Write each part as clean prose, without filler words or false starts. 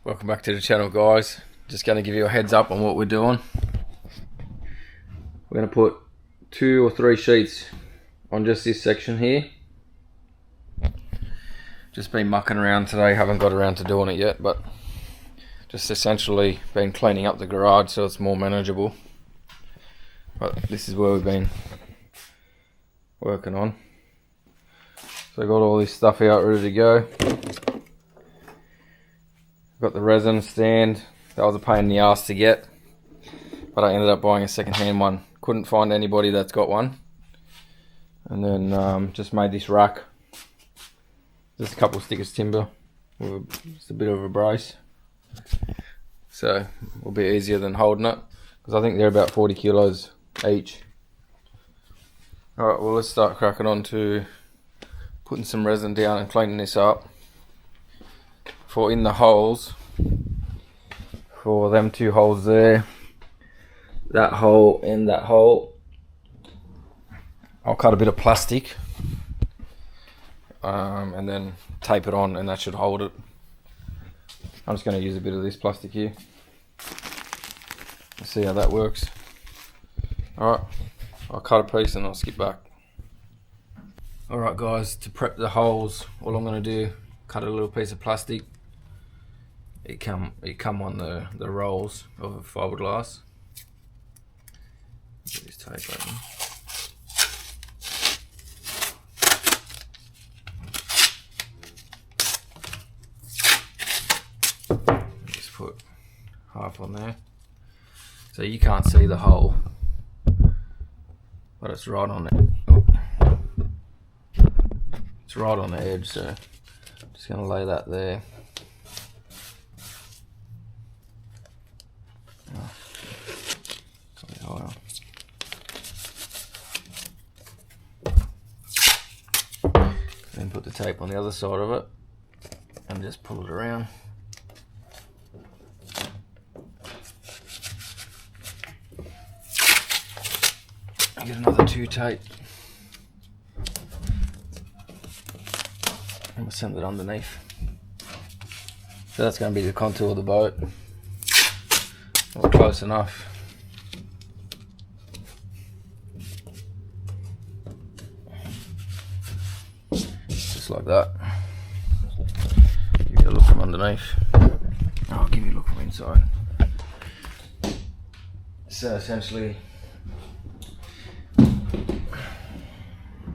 Welcome back to the channel, guys. Just going to give you a heads up on what we're doing. We're going to put 2 or 3 sheets on just this section here. Just been mucking around today, haven't got around to doing it yet, but just essentially been cleaning up the garage so it's more manageable. But this is where we've been working on. So I got all this stuff out ready to go. Got the resin stand. That was a pain in the ass to get, but I ended up buying a second-hand one. Couldn't find anybody that's got one, and then just made this rack. Just a couple of stickers timber with just a bit of a brace, so it'll be easier than holding it, because I think they're about 40 kilos each. Alright, well, let's start cracking on to putting some resin down and cleaning this up. For in the holes, for them 2 holes there, that hole and that hole, I'll cut a bit of plastic and then tape it on, and that should hold it. I'm just going to use a bit of this plastic here. Let's see how that works. Alright, I'll cut a piece and I'll skip back. Alright guys, to prep the holes, all I'm going to do, cut a little piece of plastic. It come on the rolls of fiberglass. Get this tape open. Just put half on there, so you can't see the hole, but it's right on it. Oh. It's right on the edge, so I'm just going to lay that there. Then put the tape on the other side of it and just pull it around. Get another 2 tape and we'll send it underneath. So that's going to be the contour of the boat. Well, close enough. Just like that. Give you a look from underneath. I'll give you a look from inside. So essentially,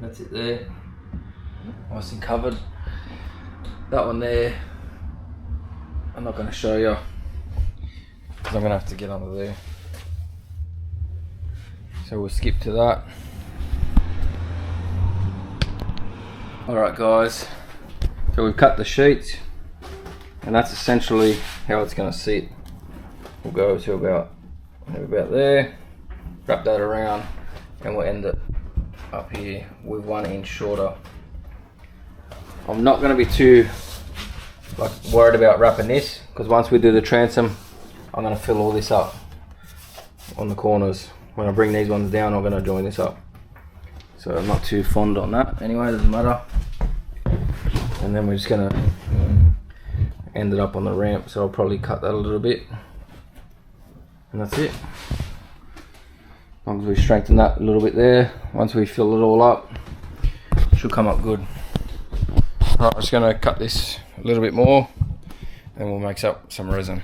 that's it there. Nice and covered. That one there, I'm not going to show you, because I'm going to have to get under there. So we'll skip to that. Alright guys, so we've cut the sheets, and that's essentially how it's going to sit. We'll go to about there, wrap that around, and we'll end it up here with 1 inch shorter. I'm not going to be too worried about wrapping this, because once we do the transom, I'm going to fill all this up on the corners. When I bring these ones down, I'm going to join this up. So I'm not too fond on that. Anyway, doesn't matter. And then we're just going to end it up on the ramp, so I'll probably cut that a little bit. And that's it. As long as we strengthen that a little bit there, once we fill it all up, it should come up good. Alright, I'm just going to cut this a little bit more, and we'll mix up some resin.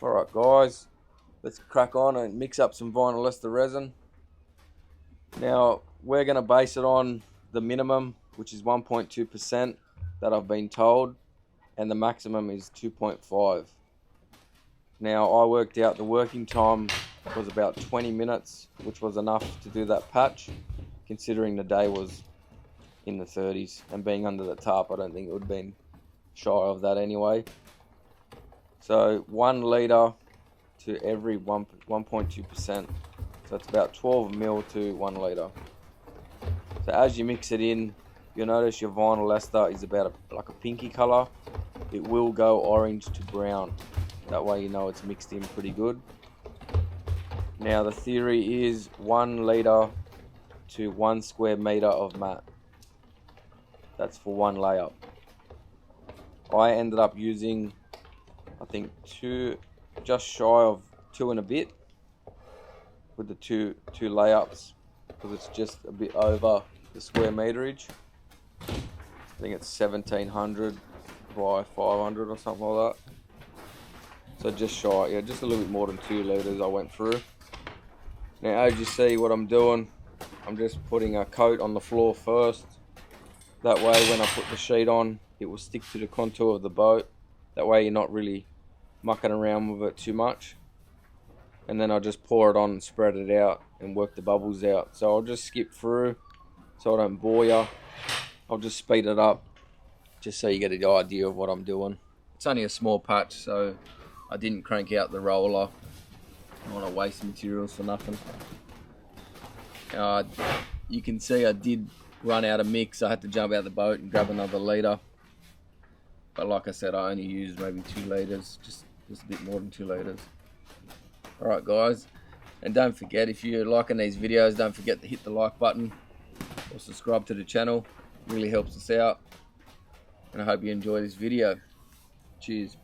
Alright guys, let's crack on and mix up some vinyl ester resin. Now we're going to base it on the minimum, which is 1.2% that I've been told, and the maximum is 2.5. Now I worked out the working time was about 20 minutes, which was enough to do that patch, considering the day was in the 30s, and being under the tarp I don't think it would have been shy of that anyway. So 1 litre to every 1.2%. So it's about 12 ml to 1 litre. So as you mix it in, you'll notice your vinyl ester is about like a pinky colour. It will go orange to brown. That way you know it's mixed in pretty good. Now the theory is 1 litre to 1 square metre of mat. That's for 1 layer. I ended up using, I think, just shy of 2 and a bit with the two layups, because it's just a bit over the square meterage. I think it's 1700 by 500 or something like that. So just shy, yeah, just a little bit more than 2 litres I went through. Now as you see what I'm doing, I'm just putting a coat on the floor first. That way when I put the sheet on, it will stick to the contour of the boat. That way you're not really mucking around with it too much. And then I'll just pour it on and spread it out and work the bubbles out. So I'll just skip through so I don't bore you. I'll just speed it up just so you get the idea of what I'm doing. It's only a small patch, so I didn't crank out the roller. I don't want to waste materials for nothing. You can see I did run out of mix. I had to jump out the boat and grab another litre. But like I said, I only used maybe 2 litres, just a bit more than 2 litres. Alright guys, and don't forget, if you're liking these videos, don't forget to hit the like button or subscribe to the channel. It really helps us out. And I hope you enjoy this video. Cheers.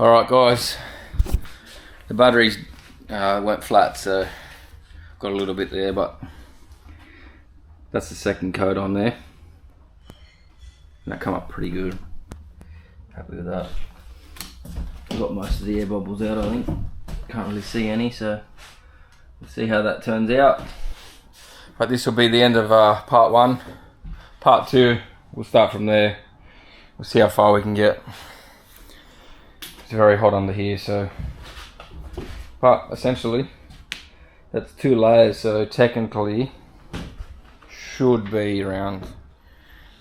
Alright guys, the batteries went flat, so got a little bit there, but that's the second coat on there. And that come up pretty good. Happy with that. Got most of the air bubbles out, I think. Can't really see any, so we'll see how that turns out. But this will be the end of part 1. Part 2, we'll start from there. We'll see how far we can get. It's very hot under here, so. But essentially, that's 2 layers, so technically should be around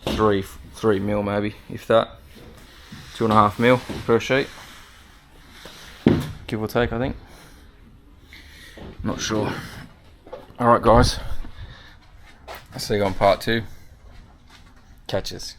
3 mil maybe, if that. 2.5 mil per sheet, give or take, I think. Not sure. Alright guys, I'll see you on part 2. Catches.